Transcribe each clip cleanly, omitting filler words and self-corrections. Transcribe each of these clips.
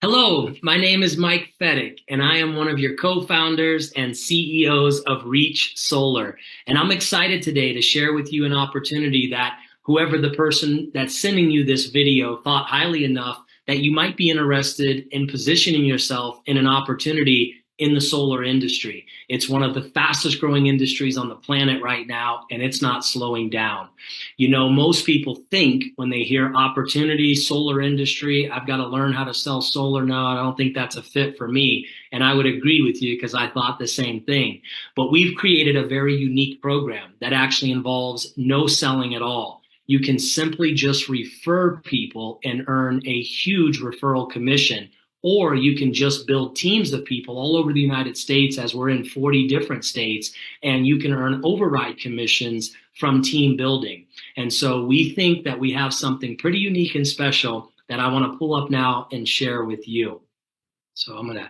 Hello, my name is Mike Fedek, and I am one of your co-founders and CEOs of Reach Solar. And I'm excited today to share with you an opportunity that whoever the person that's sending you this video thought highly enough that you might be interested in positioning yourself in an opportunity in the solar industry. It's one of the fastest growing industries on the planet right now, and it's not slowing down. You know, most people think when they hear opportunity, solar industry, I've got to learn how to sell solar. No, I don't think that's a fit for me. And I would agree with you because I thought the same thing. But we've created a very unique program that actually involves no selling at all. You can simply just refer people and earn a huge referral commission, or you can just build teams of people all over the United States, as we're in 40 different states, and you can earn override commissions from team building. And so we think that we have something pretty unique and special that I want to pull up now and share with you. So I'm going to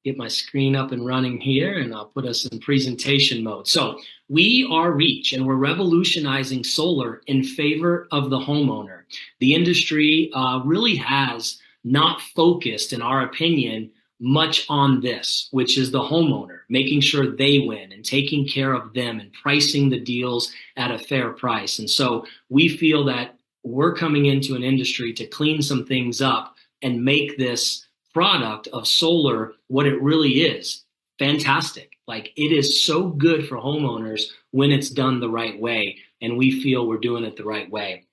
get my screen up and running here, and I'll put us in presentation mode. So we are Reach, and we're revolutionizing solar in favor of the homeowner. The industry really has not focused, in our opinion, much on this, which is the homeowner, making sure they win and taking care of them and pricing the deals at a fair price. And so we feel that we're coming into an industry to clean some things up and make this product of solar what it really is: fantastic. Like, it is so good for homeowners when it's done the right way, and we feel we're doing it the right way.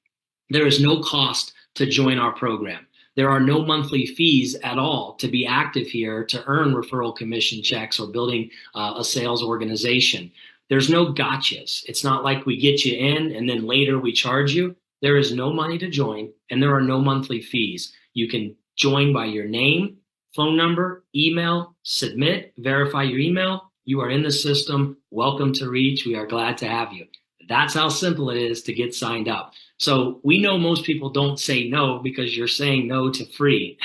There is no cost to join our program. There are no monthly fees at all to be active here to earn referral commission checks or building a sales organization. There's no gotchas. It's not like we get you in and then later we charge you. There is no money to join, and there are no monthly fees. You can join by your name, phone number, email, submit, verify your email. You are in the system. Welcome to Reach. We are glad to have you. That's how simple it is to get signed up. So we know most people don't say no because you're saying no to free.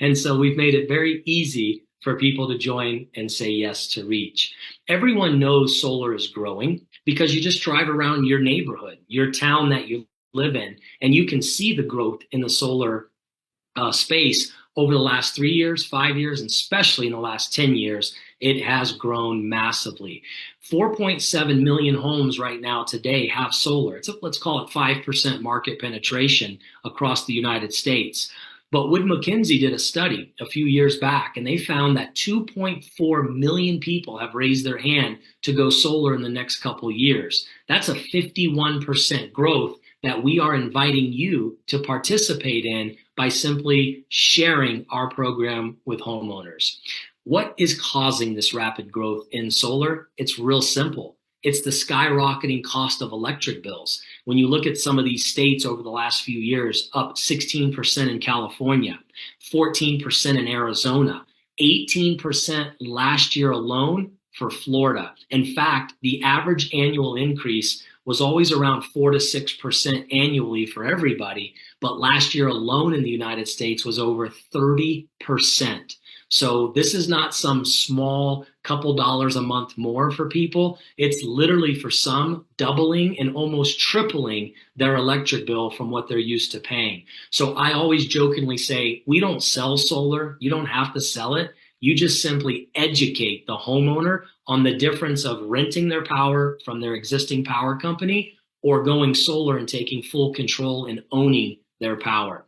And so we've made it very easy for people to join and say yes to Reach. Everyone knows solar is growing because you just drive around your neighborhood, your town that you live in, and you can see the growth in the solar space over the last 3 years, 5 years, and especially in the last 10 years. It has grown massively. 4.7 million homes right now today have solar. Let's call it 5% market penetration across the United States. But Wood Mackenzie did a study a few years back, and they found that 2.4 million people have raised their hand to go solar in the next couple of years. That's a 51% growth that we are inviting you to participate in by simply sharing our program with homeowners. What is causing this rapid growth in solar? It's real simple. It's the skyrocketing cost of electric bills. When you look at some of these states over the last few years, up 16% in California, 14% in Arizona, 18% last year alone for Florida. In fact, the average annual increase was always around 4 to 6% annually for everybody, but last year alone in the United States was over 30%. So this is not some small couple dollars a month more for people. It's literally, for some, doubling and almost tripling their electric bill from what they're used to paying. So I always jokingly say, we don't sell solar. You don't have to sell it. You just simply educate the homeowner on the difference of renting their power from their existing power company or going solar and taking full control and owning their power.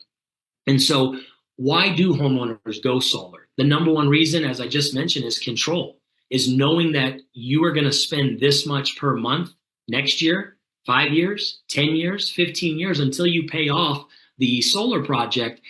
And so why do homeowners go solar? The number one reason, as I just mentioned, is control, is knowing that you are going to spend this much per month next year, 5 years, 10 years, 15 years, until you pay off the solar project.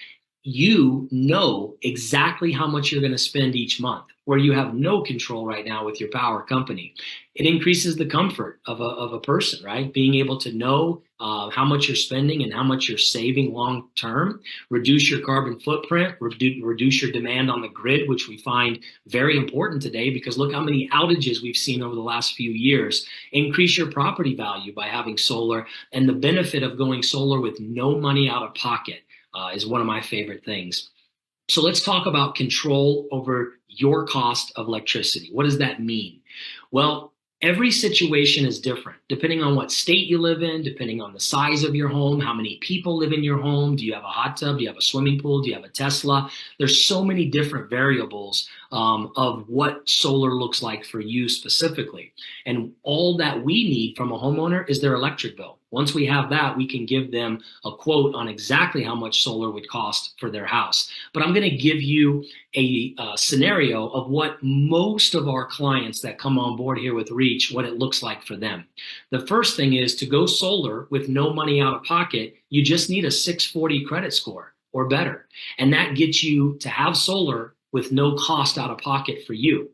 You know exactly how much you're going to spend each month, where you have no control right now with your power company. It increases the comfort of a person, right? Being able to know how much you're spending and how much you're saving long term, reduce your carbon footprint, reduce your demand on the grid, which we find very important today because look how many outages we've seen over the last few years. Increase your property value by having solar, and the benefit of going solar with no money out of pocket is one of my favorite things. So let's talk about control over your cost of electricity. What does that mean? Well, Every situation is different depending on what state you live in, depending on the size of your home, how many people live in your home. Do you have a hot tub? Do you have a swimming pool? Do you have a Tesla? There's so many different variables of what solar looks like for you specifically. And all that we need from a homeowner is their electric bill. Once we have that, we can give them a quote on exactly how much solar would cost for their house. But I'm going to give you a scenario of what most of our clients that come on board here with Reach, what it looks like for them. The first thing is to go solar with no money out of pocket. You just need a 640 credit score or better. And that gets you to have solar with no cost out of pocket for you.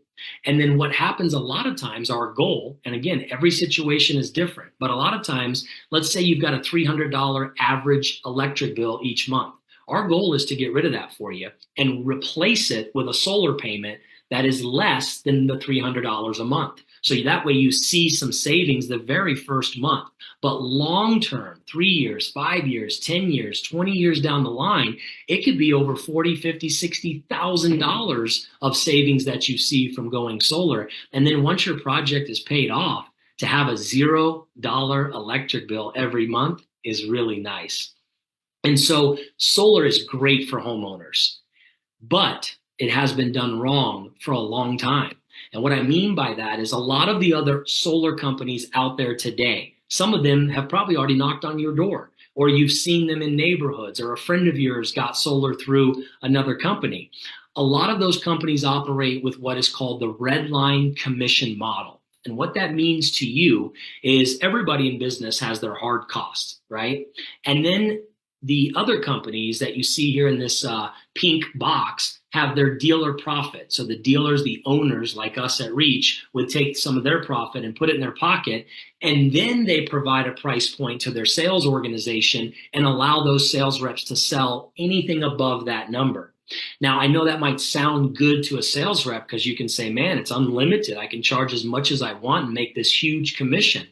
And then what happens a lot of times, our goal, and again, every situation is different, but a lot of times, let's say you've got a $300 average electric bill each month. Our goal is to get rid of that for you and replace it with a solar payment that is less than the $300 a month. So that way you see some savings the very first month. But long term, 3 years, 5 years, 10 years, 20 years down the line, it could be over $40,000, $50,000, $60,000 of savings that you see from going solar. And then once your project is paid off, to have a $0 electric bill every month is really nice. And so solar is great for homeowners, but it has been done wrong for a long time. And what I mean by that is a lot of the other solar companies out there today, some of them have probably already knocked on your door, or you've seen them in neighborhoods, or a friend of yours got solar through another company. A lot of those companies operate with what is called the red line commission model. And what that means to you is everybody in business has their hard costs, right? And then the other companies that you see here in this pink box have their dealer profit. So the dealers, the owners like us at Reach would take some of their profit and put it in their pocket. And then they provide a price point to their sales organization and allow those sales reps to sell anything above that number. Now, I know that might sound good to a sales rep because you can say, man, it's unlimited. I can charge as much as I want and make this huge commission.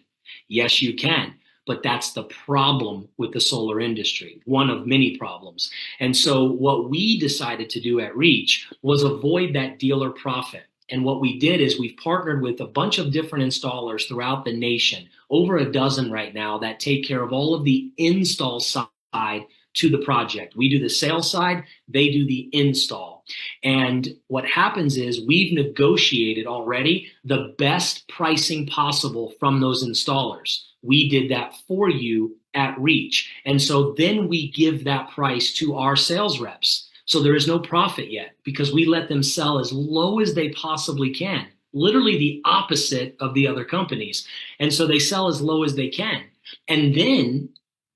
Yes, you can. But that's the problem with the solar industry, one of many problems. And so what we decided to do at Reach was avoid that dealer profit. And what we did is we've partnered with a bunch of different installers throughout the nation, over a dozen right now, that take care of all of the install side to the project. We do the sales side, they do the install. And what happens is we've negotiated already the best pricing possible from those installers. We did that for you at Reach. And so then we give that price to our sales reps. So there is no profit yet because we let them sell as low as they possibly can, literally the opposite of the other companies. And so they sell as low as they can. And then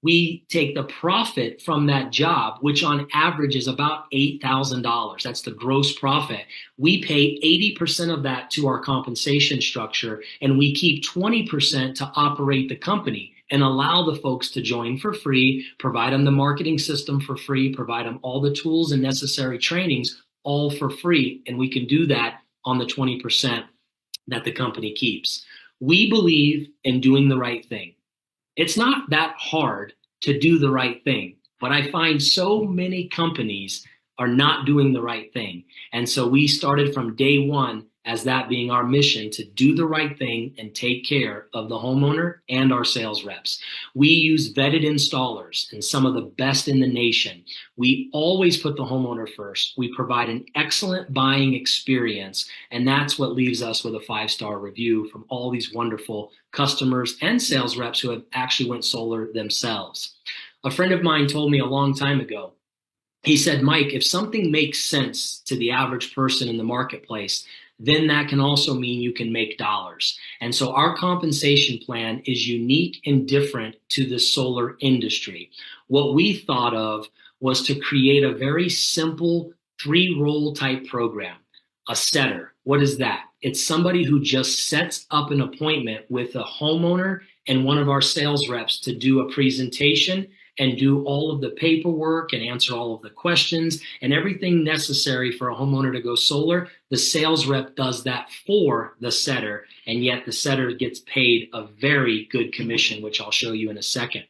we take the profit from that job, which on average is about $8,000. That's the gross profit. We pay 80% of that to our compensation structure, and we keep 20% to operate the company and allow the folks to join for free, provide them the marketing system for free, provide them all the tools and necessary trainings, all for free. And we can do that on the 20% that the company keeps. We believe in doing the right thing. It's not that hard to do the right thing, but I find so many companies are not doing the right thing. And so we started from day one as that being our mission to do the right thing and take care of the homeowner and our sales reps. We use vetted installers and some of the best in the nation. We always put the homeowner first. We provide an excellent buying experience, and that's what leaves us with a 5-star review from all these wonderful customers and sales reps who have actually went solar themselves. A friend of mine told me a long time ago, he said, Mike, if something makes sense to the average person in the marketplace, then that can also mean you can make dollars. And so our compensation plan is unique and different to the solar industry. What we thought of was to create a very simple 3-role type program. A setter, what is that? It's somebody who just sets up an appointment with a homeowner and one of our sales reps to do a presentation and do all of the paperwork and answer all of the questions and everything necessary for a homeowner to go solar. The sales rep does that for the setter, and yet the setter gets paid a very good commission, which I'll show you in a second.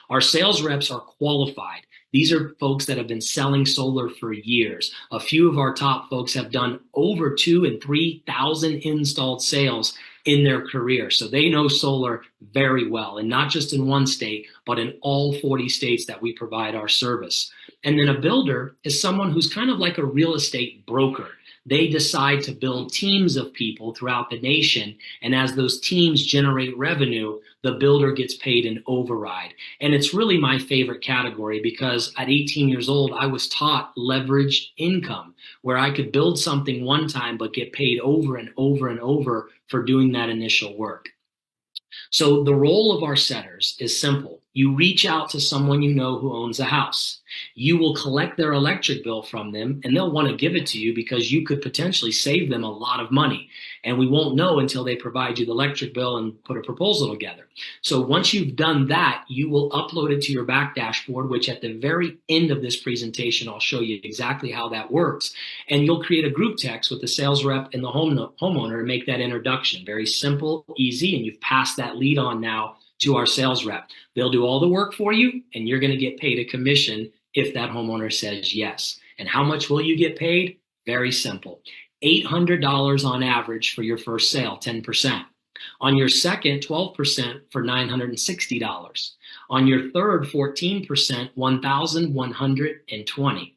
Our sales reps are qualified. These are folks that have been selling solar for years. A few of our top folks have done over 2,000 and 3,000 installed sales in their career. So they know solar very well, and not just in one state, but in all 40 states that we provide our service. And then a builder is someone who's kind of like a real estate broker. They decide to build teams of people throughout the nation. And as those teams generate revenue, the builder gets paid an override. And it's really my favorite category because at 18 years old, I was taught leveraged income, where I could build something one time but get paid over and over and over for doing that initial work. So the role of our setters is simple. You reach out to someone you know who owns a house. You will collect their electric bill from them, and they'll want to give it to you because you could potentially save them a lot of money. And we won't know until they provide you the electric bill and put a proposal together. So once you've done that, you will upload it to your back dashboard, which at the very end of this presentation, I'll show you exactly how that works. And you'll create a group text with the sales rep and the homeowner to make that introduction. Very simple, easy, and you've passed that lead on now to our sales rep. They'll do all the work for you, and you're going to get paid a commission if that homeowner says yes. And how much will you get paid? Very simple. $800 on average for your first sale, 10%. On your second, 12% for $960. On your third, 14%, $1,120.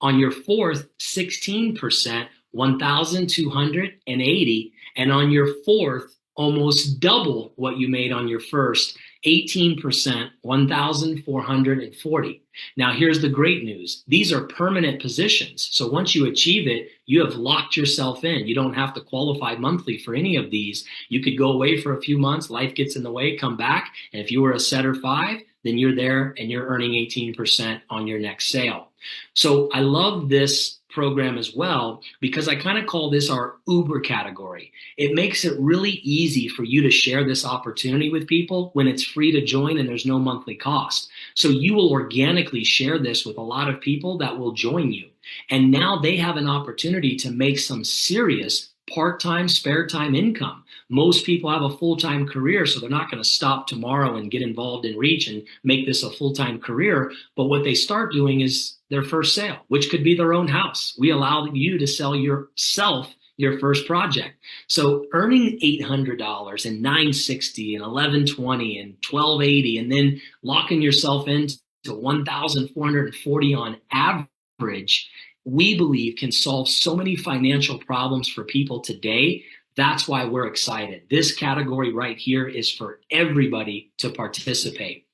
On your fourth, 16%, $1,280. And on your fourth, almost double what you made on your first, 18%, $1,440. Now, here's the great news. These are permanent positions. So once you achieve it, you have locked yourself in. You don't have to qualify monthly for any of these. You could go away for a few months, life gets in the way, come back. And if you were a setter 5, then you're there and you're earning 18% on your next sale. So I love this program as well because I kind of call this our Uber category. It makes it really easy for you to share this opportunity with people when it's free to join and there's no monthly cost. So you will organically share this with a lot of people that will join you. And now they have an opportunity to make some serious part-time, spare time income. Most people have a full-time career, so they're not going to stop tomorrow and get involved in Reach and make this a full-time career. But what they start doing is their first sale, which could be their own house. We allow you to sell yourself your first project. So earning $800 and $960 and $1,120 and $1,280, and then locking yourself into $1,440 on average, we believe can solve so many financial problems for people today. That's why we're excited. This category right here is for everybody to participate.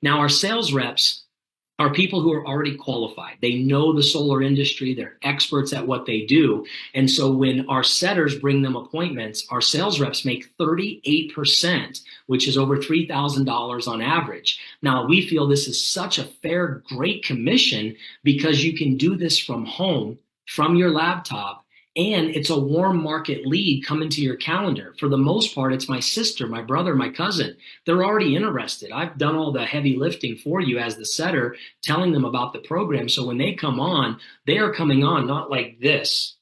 Now, our sales reps are people who are already qualified. They know the solar industry. They're experts at what they do. And so when our setters bring them appointments, our sales reps make 38%, which is over $3,000 on average. Now, we feel this is such a fair, great commission because you can do this from home, from your laptop, and it's a warm market lead coming to your calendar. For the most part, it's my sister, my brother, my cousin. They're already interested. I've done all the heavy lifting for you as the setter, telling them about the program. So when they come on, they are coming on not like this,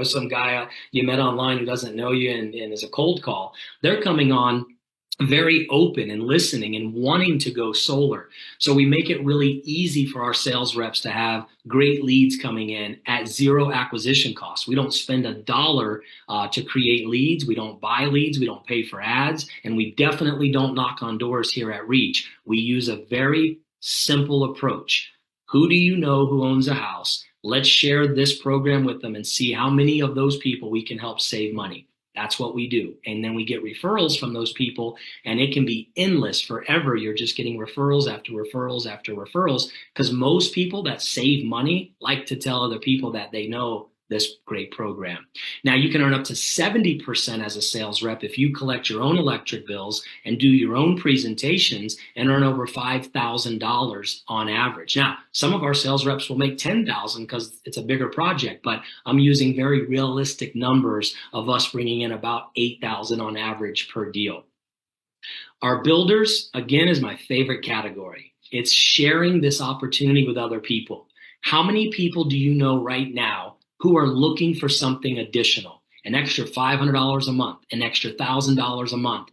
some guy you met online who doesn't know you and is a cold call. They're coming on very open and listening and wanting to go solar. So we make it really easy for our sales reps to have great leads coming in at zero acquisition costs. We don't spend a dollar to create leads. We don't buy leads. We don't pay for ads. And we definitely don't knock on doors here at Reach. We use a very simple approach. Who do you know who owns a house? Let's share this program with them and see how many of those people we can help save money. That's what we do. And then we get referrals from those people, and it can be endless forever. You're just getting referrals after referrals after referrals because most people that save money like to tell other people that they know this great program. Now, you can earn up to 70% as a sales rep if you collect your own electric bills and do your own presentations and earn over $5,000 on average. Now, some of our sales reps will make $10,000 because it's a bigger project, but I'm using very realistic numbers of us bringing in about $8,000 on average per deal. Our builders, again, is my favorite category. It's sharing this opportunity with other people. How many people do you know right now who are looking for something additional? an extra $500 a month, an extra $1,000 a month.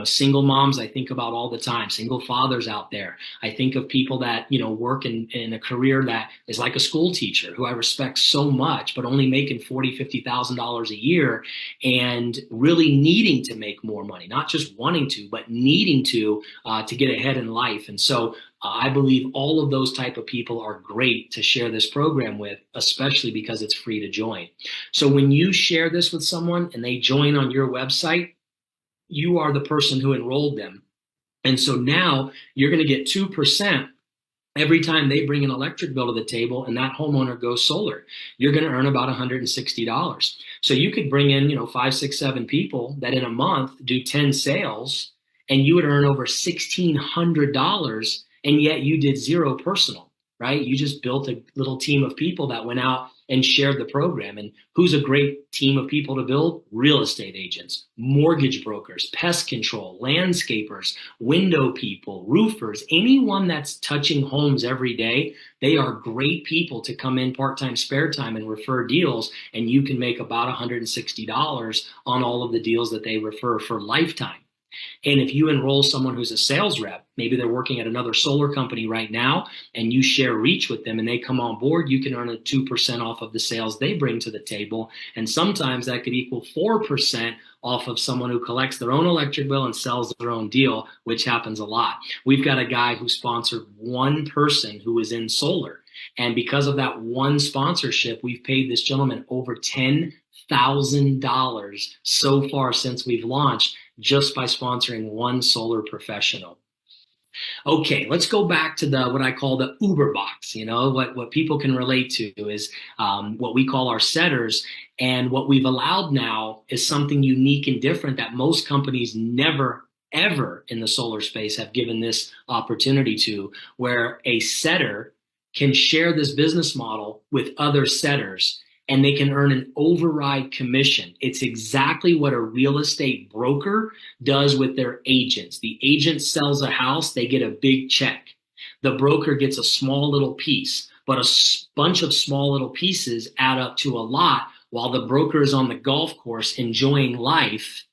Single moms I think about all the time, single fathers out there. I think of people that, work in a career that is like a school teacher who I respect so much, but only making $40,000, $50,000 a year and really needing to make more money, not just wanting to, but needing to get ahead in life. And so I believe all of those type of people are great to share this program with, especially because it's free to join. So when you share this with someone and they join on your website, you are the person who enrolled them. And so now you're going to get 2% every time they bring an electric bill to the table and that homeowner goes solar. You're going to earn about $160. So you could bring in, 5, 6, 7 people that in a month do 10 sales, and you would earn over $1,600, and yet you did zero personal, right? You just built a little team of people that went out and shared the program. And who's a great team of people to build? Real estate agents, mortgage brokers, pest control, landscapers, window people, roofers, anyone that's touching homes every day. They are great people to come in part-time, spare time and refer deals. And you can make about $160 on all of the deals that they refer for lifetime. And if you enroll someone who's a sales rep, maybe they're working at another solar company right now, and you share reach with them and they come on board, you can earn a 2% off of the sales they bring to the table. And sometimes that could equal 4% off of someone who collects their own electric bill and sells their own deal, which happens a lot. We've got a guy who sponsored one person who was in solar. And because of that one sponsorship, we've paid this gentleman over $10,000 so far since we've launched, just by sponsoring one solar professional. Okay, let's go back to what I call the Uber box. What people can relate to is what we call our setters. And what we've allowed now is something unique and different that most companies never, ever in the solar space have given this opportunity to, where a setter can share this business model with other setters, and they can earn an override commission. It's exactly what a real estate broker does with their agents. The agent sells a house, they get a big check. The broker gets a small little piece, but a bunch of small little pieces add up to a lot while the broker is on the golf course enjoying life,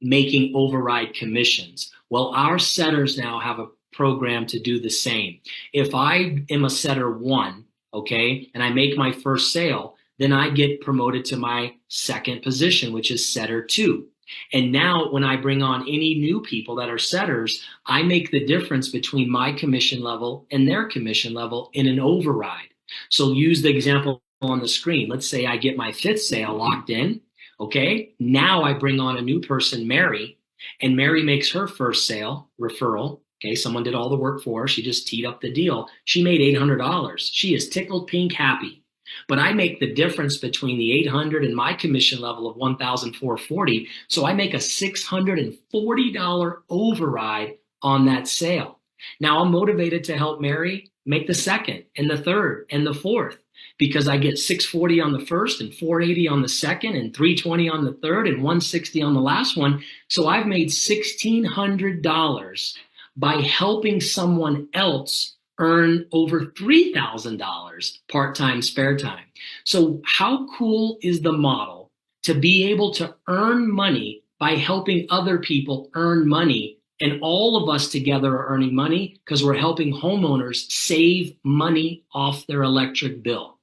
making override commissions. Well, our setters now have a program to do the same. If I am a setter 1, okay, and I make my first sale, then I get promoted to my second position, which is setter 2. And now when I bring on any new people that are setters, I make the difference between my commission level and their commission level in an override. So use the example on the screen. Let's say I get my 5th sale locked in. Okay. Now I bring on a new person, Mary, and Mary makes her first sale referral. Okay. Someone did all the work for her. She just teed up the deal. She made $800. She is tickled pink happy. But I make the difference between the 800 and my commission level of 1,440. So I make a $640 override on that sale. Now I'm motivated to help Mary make the second and the third and the fourth, because I get 640 on the first and 480 on the second and 320 on the third and 160 on the last one. So I've made $1,600 by helping someone else earn over $3,000 part-time, spare time. So how cool is the model to be able to earn money by helping other people earn money? And all of us together are earning money because we're helping homeowners save money off their electric bill.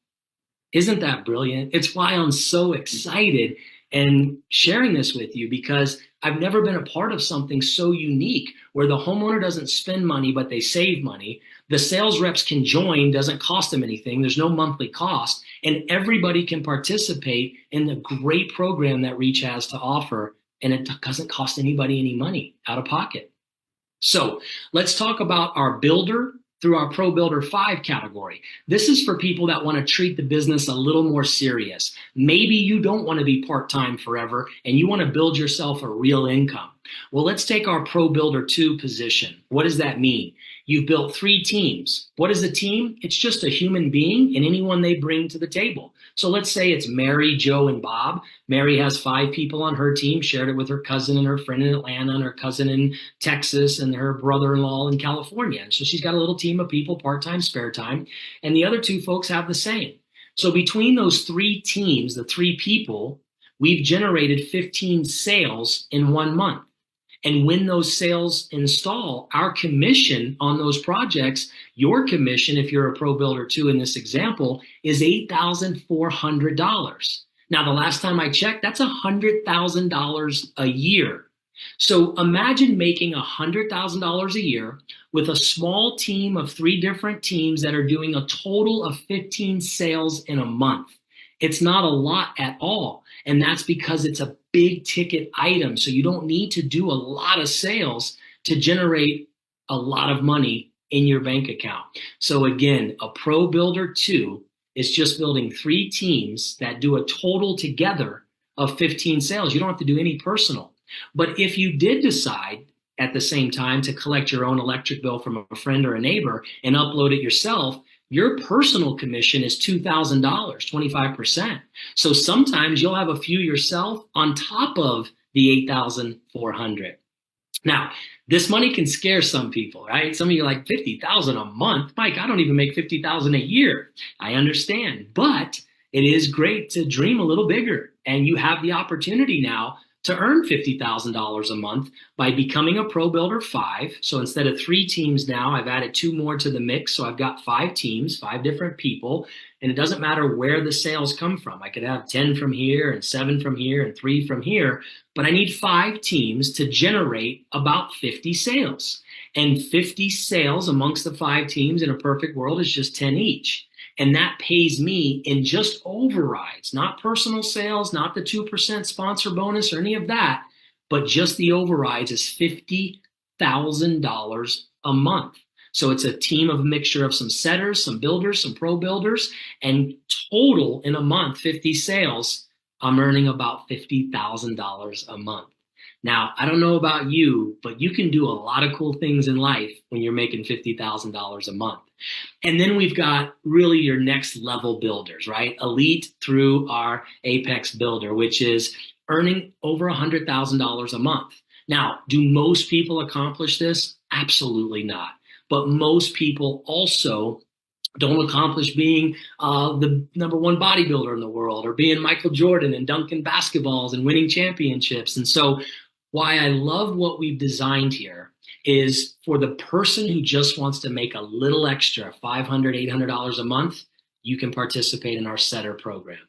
Isn't that brilliant? It's why I'm so excited and sharing this with you, because I've never been a part of something so unique where the homeowner doesn't spend money, but they save money. The sales reps can join, doesn't cost them anything. There's no monthly cost, and everybody can participate in the great program that Reach has to offer, and it doesn't cost anybody any money out of pocket. So let's talk about our builder through our Pro Builder 5 category. This is for people that want to treat the business a little more serious. Maybe you don't want to be part-time forever and you want to build yourself a real income. Well, let's take our Pro Builder 2 position. What does that mean? You've built 3 teams. What is a team? It's just a human being and anyone they bring to the table. So let's say it's Mary, Joe, and Bob. Mary has 5 people on her team, shared it with her cousin and her friend in Atlanta and her cousin in Texas and her brother-in-law in California. And so she's got a little team of people, part-time, spare time. And the other 2 folks have the same. So between those 3 teams, the 3 people, we've generated 15 sales in 1 month. And when those sales install, our commission on those projects, your commission, if you're a pro builder too in this example, is $8,400. Now, the last time I checked, that's $100,000 a year. So imagine making $100,000 a year with a small team of 3 different teams that are doing a total of 15 sales in a month. It's not a lot at all. And that's because it's a big ticket item. So you don't need to do a lot of sales to generate a lot of money in your bank account. So again, a pro builder 2 is just building 3 teams that do a total together of 15 sales. You don't have to do any personal. But if you did decide at the same time to collect your own electric bill from a friend or a neighbor and upload it yourself, your personal commission is $2,000, 25%. So sometimes you'll have a few yourself on top of the $8,400. Now, this money can scare some people, right? Some of you are like, $50,000 a month? Mike, I don't even make $50,000 a year. I understand, but it is great to dream a little bigger. And you have the opportunity now to earn $50,000 a month by becoming a Pro Builder 5. So instead of 3 teams now, I've added 2 more to the mix. So I've got 5 teams, 5 different people. And it doesn't matter where the sales come from. I could have 10 from here and 7 from here and 3 from here, but I need 5 teams to generate about 50 sales. And 50 sales amongst the 5 teams in a perfect world is just 10 each. And that pays me in just overrides, not personal sales, not the 2% sponsor bonus or any of that, but just the overrides is $50,000 a month. So it's a team of a mixture of some setters, some builders, some pro builders, and total in a month, 50 sales, I'm earning about $50,000 a month. Now, I don't know about you, but you can do a lot of cool things in life when you're making $50,000 a month. And then we've got really your next level builders, right? Elite through our Apex Builder, which is earning over $100,000 a month. Now, do most people accomplish this? Absolutely not. But most people also don't accomplish being the #1 bodybuilder in the world or being Michael Jordan and dunking basketballs and winning championships. And so why I love what we've designed here is for the person who just wants to make a little extra, $500, $800 a month, you can participate in our setter program.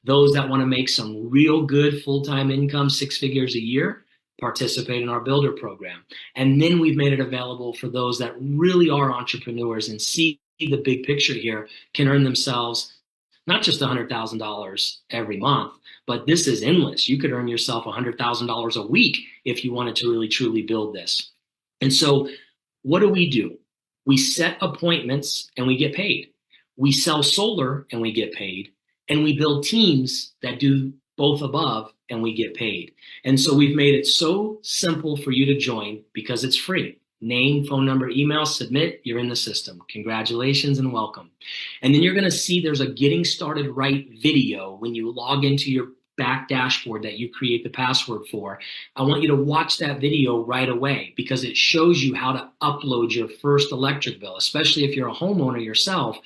Those that want to make some real good full-time income, 6 figures a year, participate in our builder program. And then we've made it available for those that really are entrepreneurs and see the big picture here, can earn themselves not just $100,000 every month, but this is endless. You could earn yourself $100,000 a week if you wanted to really truly build this. And so what do? We set appointments and we get paid. We sell solar and we get paid. And we build teams that do both above and we get paid. And so we've made it so simple for you to join because it's free. Name, phone number, email, submit, you're in the system. Congratulations and welcome. And then you're going to see there's a getting started right video when you log into your back dashboard that you create the password for. I want you to watch that video right away because it shows you how to upload your first electric bill, especially if you're a homeowner yourself.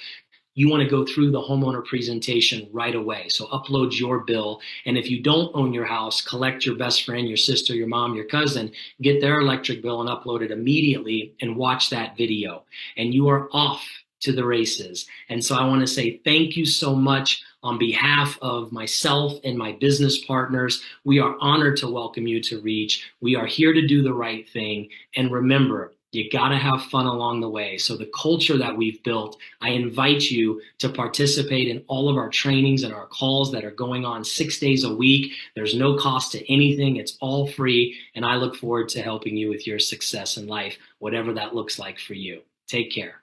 You want to go through the homeowner presentation right away. So upload your bill. And if you don't own your house, collect your best friend, your sister, your mom, your cousin, get their electric bill and upload it immediately and watch that video. And you are off to the races. And so I want to say thank you so much on behalf of myself and my business partners. We are honored to welcome you to Reach. We are here to do the right thing. And remember, you got to have fun along the way. So the culture that we've built, I invite you to participate in all of our trainings and our calls that are going on 6 days a week. There's no cost to anything. It's all free. And I look forward to helping you with your success in life, whatever that looks like for you. Take care.